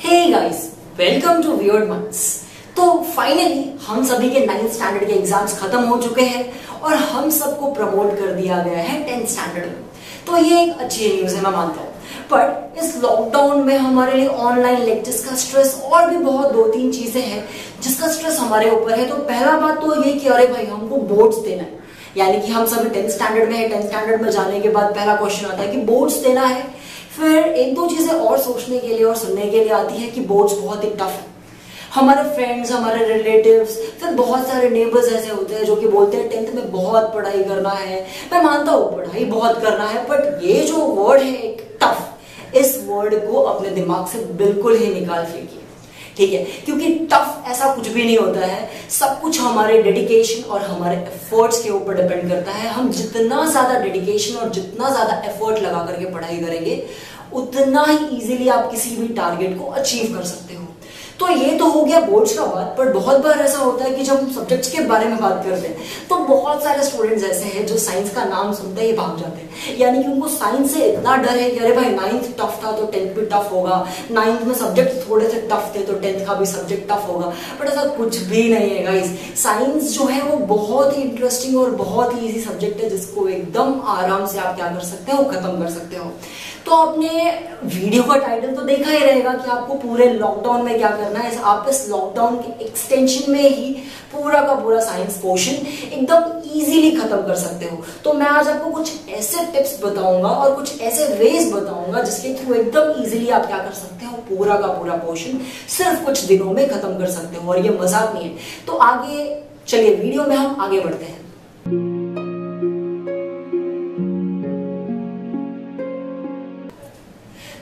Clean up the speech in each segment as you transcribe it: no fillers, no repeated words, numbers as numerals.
Hey guys, welcome to weird months. तो finally हम सभी के 9th स्टैंडर्ड के एग्जाम्स खत्म हो चुके हैं और हम सबको प्रमोट कर दिया गया है 10th स्टैंडर्ड में। तो ये एक अच्छी न्यूज है, मैं मानता हूँ। बट इस लॉकडाउन में हमारे लिए ऑनलाइन लेक्चर्स का स्ट्रेस और भी बहुत 2-3 चीजें हैं जिसका स्ट्रेस हमारे ऊपर है। तो पहला बात तो ये कि अरे भाई हमको बोर्ड्स देना है, यानी कि हम सभी 10th स्टैंडर्ड में है। 10th स्टैंडर्ड में जाने के बाद पहला क्वेश्चन आता है कि बोर्ड्स देना है। फिर एक दो चीजें और सोचने के लिए और सुनने के लिए आती है कि बोर्ड्स बहुत ही टफ है। हमारे फ्रेंड्स, हमारे रिलेटिव्स, फिर बहुत सारे नेबर्स ऐसे होते हैं जो कि बोलते हैं 10th में बहुत पढ़ाई करना है। मैं मानता हूँ पढ़ाई बहुत करना है, बट ये जो वर्ड है एक टफ, इस वर्ड को अपने दिमाग से बिल्कुल ही निकाल फेंकिए, ठीक है? क्योंकि टफ ऐसा कुछ भी नहीं होता है। सब कुछ हमारे डेडिकेशन और हमारे एफर्ट्स के ऊपर डिपेंड करता है। हम जितना ज्यादा डेडिकेशन और जितना ज्यादा एफर्ट लगा करके पढ़ाई करेंगे, उतना ही इजीली आप किसी भी टारगेट को अचीव कर सकते हो। तो ये तो हो गया बोर्ड्स का बात। पर बहुत बार ऐसा होता है कि जब हम सब्जेक्ट्स के बारे में बात करते हैं तो बहुत सारे स्टूडेंट्स ऐसे हैं जो साइंस का नाम सुनते ही भाग जाते हैं। यानी कि उनको साइंस से इतना डर है कि अरे भाई 9th टफ था तो 10th भी टफ होगा, 9th में सब्जेक्ट थोड़े से टफ थे तो 10th का भी सब्जेक्ट टफ होगा। बट ऐसा कुछ भी नहीं है गाइस। साइंस जो है वो बहुत ही इंटरेस्टिंग और बहुत ही ईजी सब्जेक्ट है जिसको एकदम आराम से आप क्या कर सकते हो, खत्म कर सकते हो। तो आपने वीडियो का टाइटल तो देखा ही रहेगा कि आपको पूरे लॉकडाउन में क्या करना है। आप इस लॉकडाउन के एक्सटेंशन में ही पूरा का पूरा साइंस पोर्शन एकदम इजीली खत्म कर सकते हो। तो मैं आज आपको कुछ ऐसे टिप्स बताऊंगा और कुछ ऐसे वेज बताऊंगा जिसके थ्रू एकदम इजीली आप क्या कर सकते हो, पूरा का पूरा पोर्शन सिर्फ कुछ दिनों में खत्म कर सकते हो। और ये मजाक नहीं है। तो आगे चलिए, वीडियो में हम आगे बढ़ते हैं।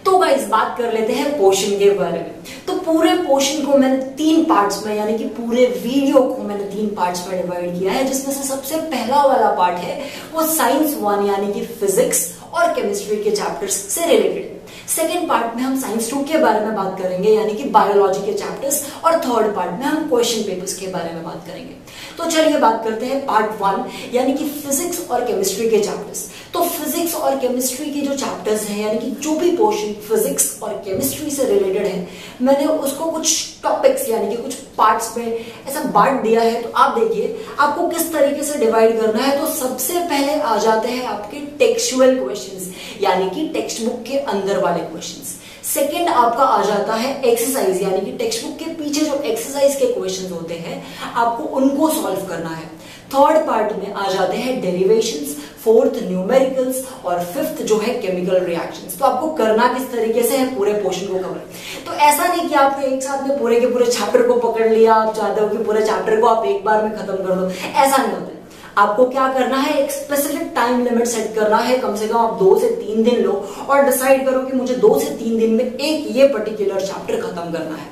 तो गाइस, बात कर लेते हैं पोर्शन के बारे में। तो पूरे पोर्शन को मैंने 3 पार्ट्स में, यानी कि पूरे वीडियो को मैंने 3 पार्ट्स में डिवाइड किया है, जिसमें से सबसे पहला वाला पार्ट है वो साइंस 1 यानी कि फिजिक्स और केमिस्ट्री के चैप्टर्स से रिलेटेड। सेकेंड पार्ट में हम साइंस 2 के बारे में बात करेंगे, यानी कि बायोलॉजी के चैप्टर्स। और थर्ड पार्ट में हम क्वेश्चन पेपर्स के बारे में बात करेंगे। तो चलिए बात करते हैं पार्ट 1 यानी कि फिजिक्स और केमिस्ट्री के चैप्टर्स। तो फिजिक्स और केमिस्ट्री के जो चैप्टर्स हैं, यानी कि जो भी पोर्शन फिजिक्स और केमिस्ट्री से रिलेटेड है, मैंने उसको कुछ टॉपिक्स यानी कि कुछ पार्ट्स में ऐसा बांट दिया है। तो आप देखिए आपको किस तरीके से डिवाइड करना है। तो सबसे पहले आ जाते हैं आपके टेक्सचुअल क्वेश्चंस, यानी कि टेक्स्ट बुक के अंदर वाले क्वेश्चंस। सेकेंड आपका आ जाता है एक्सरसाइज, यानी कि टेक्स्ट बुक के पीछे जो एक्सरसाइज के क्वेश्चंस होते हैं आपको उनको सॉल्व करना है। थर्ड पार्ट में आ जाते हैं डेरिवेशंस, फोर्थ न्यूमेरिकल्स और फिफ्थ जो है केमिकल रिएक्शंस। तो आपको करना किस तरीके से है, पूरे पोर्शन को कवर। तो ऐसा नहीं कि आपने एक साथ में पूरे के पूरे चैप्टर को पकड़ लिया, आप चाहते हो कि पूरे चैप्टर को आप एक बार में खत्म कर दो, ऐसा नहीं होता है। आपको क्या करना है, एक स्पेसिफिक टाइम लिमिट सेट करना है। कम से कम आप 2 से 3 दिन लो और डिसाइड करो कि मुझे 2 से 3 दिन में एक ये पर्टिकुलर चैप्टर खत्म करना है।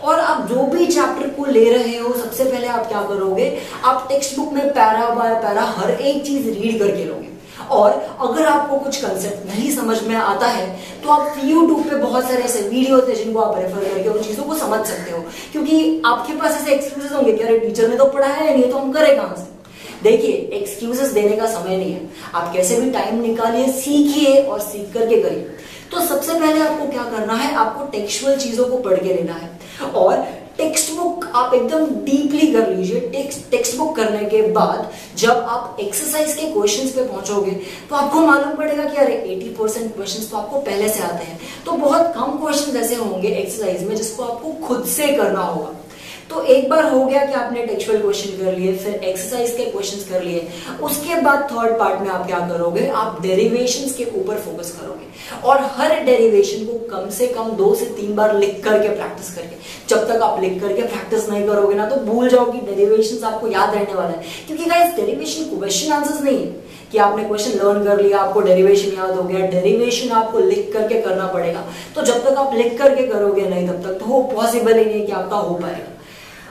और आप जो भी चैप्टर को ले रहे हो, सबसे पहले आप क्या करोगे, आप टेक्स्ट बुक में पैरा बाय पैरा हर एक चीज रीड करके लोगे। और अगर आपको कुछ कंसेप्ट नहीं समझ में आता है तो आप यूट्यूब पे बहुत सारे ऐसे वीडियोस हैं जिनको आप रेफर करके उन चीजों को समझ सकते हो। क्योंकि आपके पास ऐसे एक्सक्यूजेस होंगे कि अरे टीचर ने तो पढ़ाया है नहीं तो हम करें कहां से। देखिए, एक्सक्यूजेस देने का समय नहीं है। आप कैसे भी टाइम निकालिए, सीखिए और सीख करके करिए। तो सबसे पहले आपको क्या करना है, आपको टेक्सचुअल चीजों को पढ़ के लेना है और टेक्स्ट बुक आप एकदम डीपली कर लीजिए। टेक्स्ट बुक करने के बाद जब आप एक्सरसाइज के क्वेश्चंस पे पहुंचोगे तो आपको मालूम पड़ेगा कि अरे 80% क्वेश्चंस तो आपको पहले से आते हैं। तो बहुत कम क्वेश्चंस ऐसे होंगे एक्सरसाइज में जिसको आपको खुद से करना होगा। तो एक बार हो गया कि आपने टेक्सचुअल क्वेश्चन कर लिए, फिर एक्सरसाइज के क्वेश्चंस कर लिए। उसके बाद थर्ड पार्ट में आप क्या करोगे, आप डेरिवेशंस के ऊपर फोकस करोगे और हर डेरिवेशन को कम से कम 2 से 3 बार लिख करके प्रैक्टिस करके। जब तक आप लिख करके प्रैक्टिस नहीं करोगे ना तो भूल जाओ कि डेरिवेशंस आपको याद रहने वाला है। क्योंकि गाइस, डेरिवेशन क्वेश्चन आंसर्स नहीं है कि आपने क्वेश्चन लर्न कर लिया, आपको डेरिवेशन याद हो गया। डेरिवेशन आपको लिख करके करना पड़ेगा। तो जब तक आप लिख करके करोगे नहीं, तब तक तो वो पॉसिबल ही नहीं कि आपका हो पाएगा।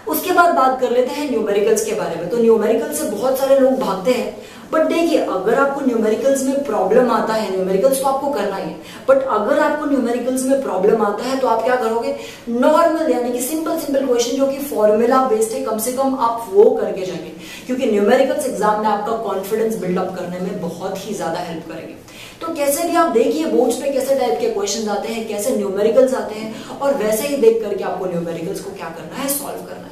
उसके बाद बात कर लेते हैं न्यूमेरिकल्स के बारे में। तो न्यूमेरिकल्स से बहुत सारे लोग भागते हैं, बट देखिए अगर आपको न्यूमेरिकल्स में प्रॉब्लम आता है, न्यूमेरिकल्स तो आपको करना ही है, बट अगर आपको न्यूमेरिकल्स में प्रॉब्लम आता है तो आप क्या करोगे, नॉर्मल यानी कि सिंपल क्वेश्चन जो कि फॉर्मूला बेस्ड है, कम से कम आप वो करके जाएंगे। क्योंकि न्यूमेरिकल्स एग्जाम में आपका कॉन्फिडेंस बिल्डअप करने में बहुत ही ज्यादा हेल्प करेंगे। तो कैसे भी आप देखिए बोर्ड्स पे कैसे टाइप के क्वेश्चंस आते हैं, कैसे न्यूमेरिकल्स आते हैं, और वैसे ही देख करके आपको न्यूमेरिकल्स को क्या करना है, सॉल्व करना है।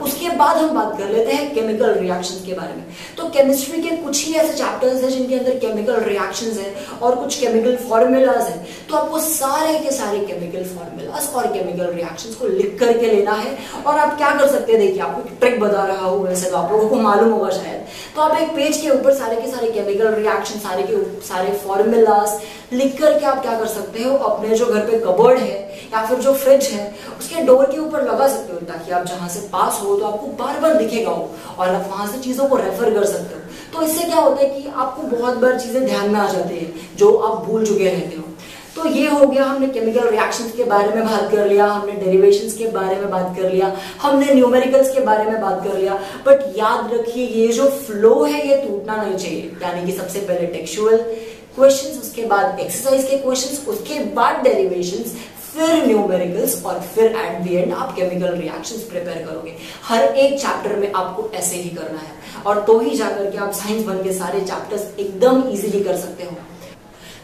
उसके बाद हम बात कर लेते हैं केमिकल रिएक्शंस के बारे में। तो केमिस्ट्री के कुछ ही ऐसे चैप्टर्स हैं जिनके अंदर केमिकल रिएक्शंस हैं और कुछ केमिकल फॉर्मूलाज हैं। तो आपको सारे के सारे केमिकल फॉर्मूलाज और केमिकल रिएक्शंस को लिख करके लेना है। और आप क्या कर सकते हैं, देखिए आपको एक ट्रिक बता रहा हूं, वैसे तो आप लोगों को मालूम होगा शायद। तो आप एक पेज के ऊपर सारे के सारे केमिकल रिएक्शन, सारे के सारे फॉर्मूलाज लिख करके आप क्या कर सकते हो, अपने जो घर पे कबर्ड है या फिर जो फ्रिज है उसके डोर के ऊपर लगा सकते हो, ताकि आप जहां से पास हो तो आपको बार बार दिखेगा हो और आप वहां से चीजों को रेफर कर सकते हो। तो इससे क्या होता है कि आपको बहुत बार चीजें ध्यान में आ जाती है जो आप भूल चुके रहते हो। तो ये हो गया, हमने केमिकल रिएक्शंस के बारे में बात कर लिया, हमने डेरिवेशंस के बारे में बात कर लिया, हमने न्यूमेरिकल्स के बारे में बात कर लिया। बट याद रखिए ये जो फ्लो है ये टूटना नहीं चाहिए, यानी कि सबसे पहले टेक्सचुअल क्वेश्चंस, उसके बाद एक्सरसाइज के क्वेश्चंस, उसके बाद डेरिवेशंस, फिर न्यूमेरिकल्स और फिर एट द एंड आप केमिकल रिएक्शंस प्रिपेयर करोगे। हर एक चैप्टर में आपको ऐसे ही करना है और तो ही जाकर के आप साइंस 1 के सारे चैप्टर्स एकदम इजीली कर सकते हो।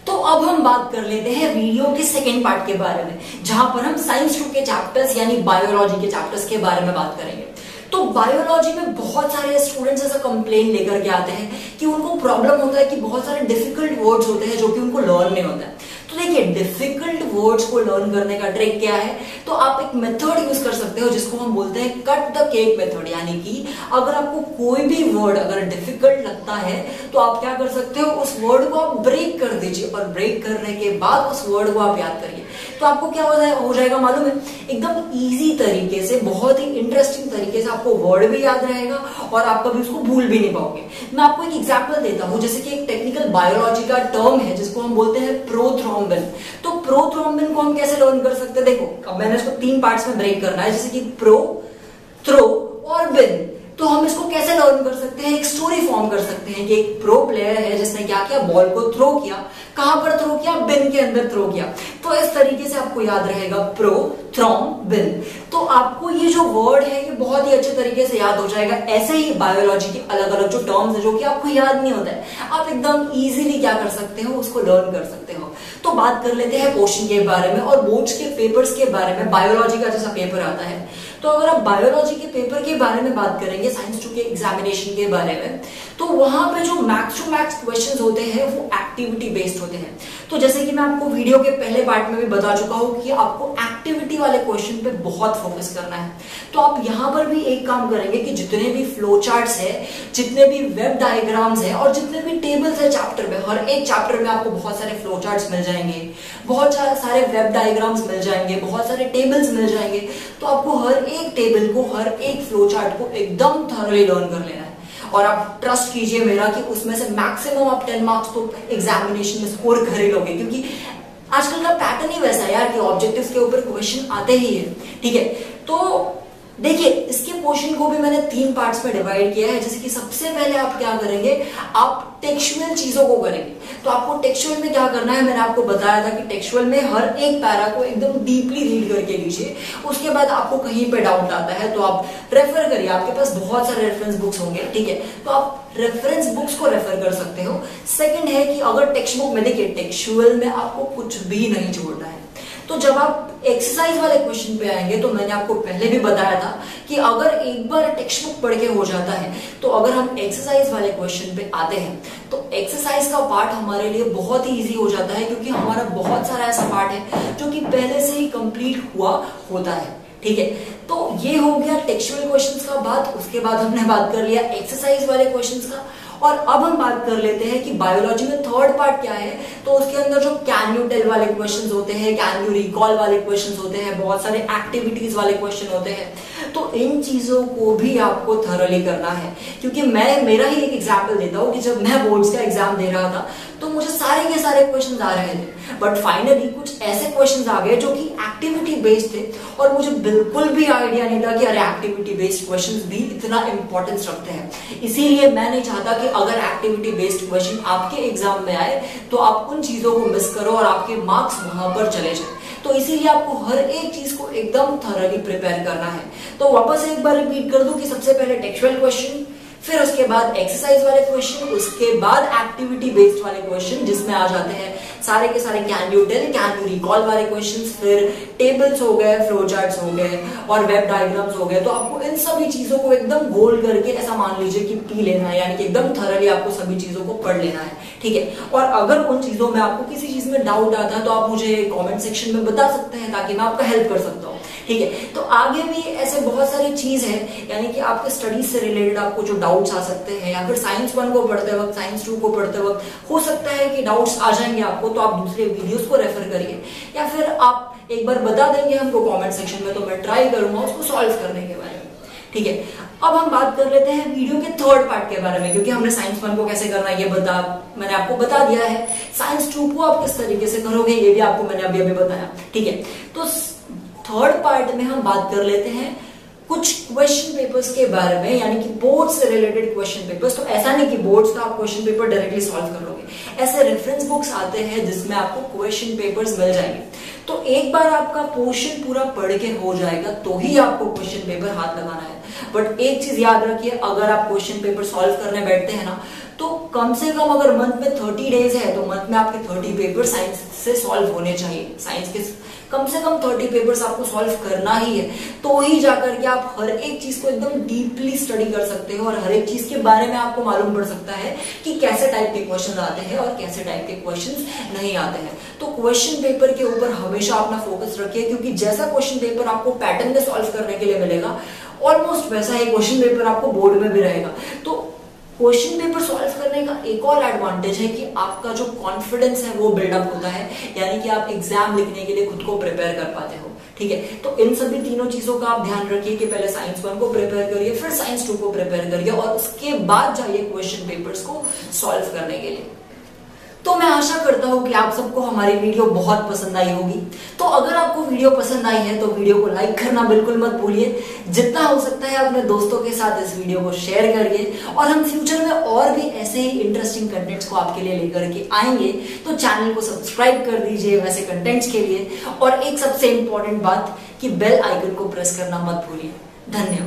तो अब हम बात कर लेते हैं वीडियो के सेकेंड पार्ट के बारे में, जहां पर हम साइंस 2 के चैप्टर्स यानी बायोलॉजी के चैप्टर्स के बारे में बात करेंगे। तो बायोलॉजी में बहुत सारे स्टूडेंट्स ऐसा कंप्लेन लेकर के आते हैं कि उनको प्रॉब्लम होता है कि बहुत सारे डिफिकल्ट वर्ड्स होते हैं जो कि उनको लर्न नहीं होता है। तो देखिए डिफिकल्ट वर्ड्स को लर्न करने का ट्रिक क्या है, तो आप एक मेथड यूज कर सकते हो जिसको हम बोलते हैं कट द केक मेथड। यानी कि अगर आपको कोई भी वर्ड अगर डिफिकल्ट लगता है तो आप क्या कर सकते हो, उस वर्ड को आप ब्रेक कर दीजिए और ब्रेक करने के बाद उस वर्ड को आप याद करिए। तो आपको क्या हो जाएगा मालूम है, एकदम इजी तरीके से, बहुत ही इंटरेस्टिंग तरीके से आपको वर्ड भी याद रहेगा और आप कभी उसको भूल भी नहीं पाओगे। मैं आपको एक एग्जांपल देता हूं, जैसे कि एक टेक्निकल बायोलॉजी का टर्म है जिसको हम बोलते हैं प्रोथ्रोम्बिन। तो प्रोथ्रोम्बिन को हम कैसे लर्न कर सकते हैं, देखो अब मैंने इसको 3 पार्ट्स में ब्रेक करना है, जैसे कि प्रो, थ्रो और बिन। तो हम इसको कैसे लर्न कर सकते हैं, एक स्टोरी फॉर्म कर सकते हैं कि एक प्रो प्लेयर है जिसने क्या किया, बॉल को थ्रो किया, कहां पर थ्रो किया, बिन के अंदर थ्रो किया। तो इस तरीके से आपको याद रहेगा प्रो, थ्रोम, बिन। तो आपको ये जो वर्ड है ये बहुत ही अच्छे तरीके से याद हो जाएगा। ऐसे ही बायोलॉजी के अलग अलग जो टर्म्स है जो कि आपको याद नहीं होता है, आप एकदम इजीली क्या कर सकते हो, उसको लर्न कर सकते हो। तो बात कर लेते हैं क्वेश्चन के बारे में और बोर्ड्स के पेपर्स के बारे में। बायोलॉजी का जैसा पेपर आता है, तो अगर आप बायोलॉजी के पेपर के बारे में बात करेंगे, साइंस 2 के एग्जामिनेशन के बारे में, तो वहां पे जो मैक्स टू मैक्स क्वेश्चंस होते हैं वो एक्टिविटी बेस्ड होते हैं। तो जैसे कि मैं आपको वीडियो के पहले पार्ट में भी बता चुका हूं कि आपको एक्टिविटी वाले क्वेश्चन पे बहुत फोकस करना है। तो आप यहां पर भी एक काम करेंगे कि जितने भी फ्लो चार्ट्स है, जितने भी वेब डायग्राम्स है और जितने भी टेबल्स है चैप्टर में, हर एक चैप्टर में आपको बहुत सारे फ्लो चार्ट्स मिल जाएंगे, बहुत सारे वेब डायग्राम्स मिल जाएंगे, बहुत सारे टेबल्स मिल जाएंगे। तो आपको हर एक टेबल को, हर एक फ्लो चार्ट को एकदम थॉरली लर्न कर लेना है। और आप ट्रस्ट कीजिए मेरा कि उसमें से मैक्सिमम आप 10 मार्क्स तो एग्जामिनेशन में स्कोर कर ही लोगे, क्योंकि आजकल का पैटर्न ही वैसा है यार कि ऑब्जेक्टिव्स के ऊपर क्वेश्चन आते ही है। ठीक है, तो देखिए इसके पोर्शन को भी मैंने 3 पार्ट्स में डिवाइड किया है। जैसे कि सबसे पहले आप क्या करेंगे, आप टेक्सचुअल चीजों को करेंगे। तो आपको टेक्सचुअल में क्या करना है, मैंने आपको बताया था कि टेक्सचुअल में हर एक पैरा को एकदम डीपली रीड करके लीजिए। उसके बाद आपको कहीं पे डाउट आता है तो आप रेफर करिए, आपके पास बहुत सारे रेफरेंस बुक्स होंगे। ठीक है, तो आप रेफरेंस बुक्स को रेफर कर सकते हो। सेकंड है कि अगर टेक्स्ट बुक में, देखिए टेक्सचुअल में आपको कुछ भी नहीं छोड़ना है। तो जब आप एक्सरसाइज वाले क्वेश्चन पे आएंगे, तो मैंने आपको पहले भी बताया था कि अगर एक बार टेक्स्ट बुक पढ़ के हो जाता है, तो अगर हम एक्सरसाइज वाले क्वेश्चन पे आते हैं तो एक्सरसाइज का पार्ट हमारे लिए बहुत ही इजी हो जाता है, क्योंकि हमारा बहुत सारा ऐसा पार्ट है जो कि पहले से ही कंप्लीट हुआ होता है। ठीक है, तो ये हो गया टेक्सचुअल क्वेश्चंस का बात। उसके बाद हमने बात कर लिया एक्सरसाइज वाले क्वेश्चंस का। और अब हम बात कर लेते हैं कि बायोलॉजी में थर्ड पार्ट क्या है। तो उसके अंदर जो कैन यू टेल वाले क्वेश्चंस होते हैं, कैन यू रिकॉल वाले क्वेश्चंस होते हैं, बहुत सारे एक्टिविटीज वाले क्वेश्चन होते हैं। तो इन चीजों को भी आपको थॉरली करना है, क्योंकि मैं मेरा ही एक एग्जांपल देता हूँ कि जब मैं बोर्ड्स का एग्जाम दे रहा था तो मुझे सारे के सारे क्वेश्चंस आ रहे थे, बट फाइनली कुछ ऐसे क्वेश्चंस आ गए जो कि एक्टिविटी बेस्ड थे और मुझे बिल्कुल भी आइडिया नहीं था कि अरे एक्टिविटी बेस्ड क्वेश्चंस भी इतना इंपॉर्टेंस रखते हैं। इसीलिए मैं नहीं चाहता कि अगर एक्टिविटी बेस्ड क्वेश्चन आपके एग्जाम में आए तो आप उन चीजों को मिस करो और आपके मार्क्स वहां पर चले जाए। तो इसीलिए आपको हर एक चीज को एकदम थॉरली प्रिपेयर करना है। तो वापस एक बार रिपीट कर दूं कि सबसे पहले टेक्सचुअल क्वेश्चन, फिर उसके बाद एक्सरसाइज वाले क्वेश्चन, उसके बाद एक्टिविटी बेस्ड वाले क्वेश्चन जिसमें आ जाते हैं सारे के सारे can you tell, can you recall वाले क्वेश्चंस, फिर टेबल्स हो गए, फ्लो चार्ट्स हो गए और वेब डायग्राम्स हो गए। तो आपको इन सभी चीजों को एकदम गोल करके ऐसा मान लीजिए कि पी लेना है, यानी कि एकदम थरली आपको सभी चीजों को पढ़ लेना है, ठीक है। और अगर उन चीजों में आपको किसी चीज में डाउट आता है तो आप मुझे कमेंट सेक्शन में बता सकते हैं ताकि मैं आपका हेल्प कर सकता हूँ, ठीक है। तो आगे भी ऐसे बहुत सारी चीज है, यानी कि आपके स्टडीज से रिलेटेड आपको जो डाउट्स आ सकते हैं, या फिर साइंस 1 को पढ़ते वक्त, साइंस 2 को पढ़ते वक्त हो सकता है कि डाउट्स आ जाएंगे आपको, तो आप दूसरे वीडियोस को रेफर करिए या फिर आप एक बार बता देंगे हमको कमेंट सेक्शन में, तो मैं ट्राई करूंगा उसको सॉल्व करने के बारे में, ठीक है। अब हम बात कर लेते हैं वीडियो के थर्ड पार्ट के बारे में, क्योंकि हमने साइंस 1 को कैसे करना है ये मैंने आपको बता दिया है। साइंस 2 को आप किस तरीके से करोगे ये भी आपको मैंने अभी बताया, ठीक है। तो थर्ड पार्ट में हम बात कर लेते हैं कुछ क्वेश्चन पेपर्स के बारे में, यानी कि बोर्ड से रिलेटेड क्वेश्चन पेपर्स। तो ऐसा नहीं कि बोर्ड्स का आप क्वेश्चन पेपर डायरेक्टली सॉल्व कर लोगे, ऐसे रेफरेंस बुक्स आते हैं जिसमें आपको क्वेश्चन पेपर्स मिल जाएंगे। तो एक बार आपका पोर्शन पूरा पढ़ के हो जाएगा तो ही आपको क्वेश्चन पेपर हाथ लगाना है। बट एक चीज याद रखिए, अगर आप क्वेश्चन पेपर सॉल्व करने बैठते हैं ना, तो कम से कम अगर मंथ में 30 डेज है तो मंथ में आपके 30 पेपर साइंस से सॉल्व होने चाहिए। साइंस के कम से कम 30 पेपर्स आपको सॉल्व करना ही है, तो ही जाकर के आप हर एक चीज को एकदम डीपली स्टडी कर सकते हो और हर एक चीज के बारे में आपको मालूम पड़ सकता है कि कैसे टाइप के क्वेश्चन आते हैं और कैसे टाइप के क्वेश्चन नहीं आते हैं। तो क्वेश्चन पेपर के ऊपर हमेशा अपना फोकस रखिए, क्योंकि जैसा क्वेश्चन पेपर आपको पैटर्न में सॉल्व करने के लिए मिलेगा, ऑलमोस्ट वैसा ही क्वेश्चन पेपर आपको बोर्ड में भी रहेगा। तो क्वेश्चन पेपर सॉल्व करने का एक और एडवांटेज है कि आपका जो कॉन्फिडेंस है वो बिल्डअप होता है, यानी कि आप एग्जाम लिखने के लिए खुद को प्रिपेयर कर पाते हो, ठीक है। तो इन सभी तीनों चीजों का आप ध्यान रखिए कि पहले साइंस 1 को प्रिपेयर करिए, फिर साइंस 2 को प्रिपेयर करिए और उसके बाद जाइए क्वेश्चन पेपर्स को सॉल्व करने के लिए। तो मैं आशा करता हूं कि आप सबको हमारी वीडियो बहुत पसंद आई होगी। तो अगर आपको वीडियो पसंद आई है तो वीडियो को लाइक करना बिल्कुल मत भूलिए। जितना हो सकता है अपने दोस्तों के साथ इस वीडियो को शेयर करिए, और हम फ्यूचर में और भी ऐसे ही इंटरेस्टिंग कंटेंट्स को आपके लिए लेकर के आएंगे। तो चैनल को सब्सक्राइब कर दीजिए वैसे कंटेंट्स के लिए, और एक सबसे इंपॉर्टेंट बात कि बेल आइकन को प्रेस करना मत भूलिए। धन्यवाद।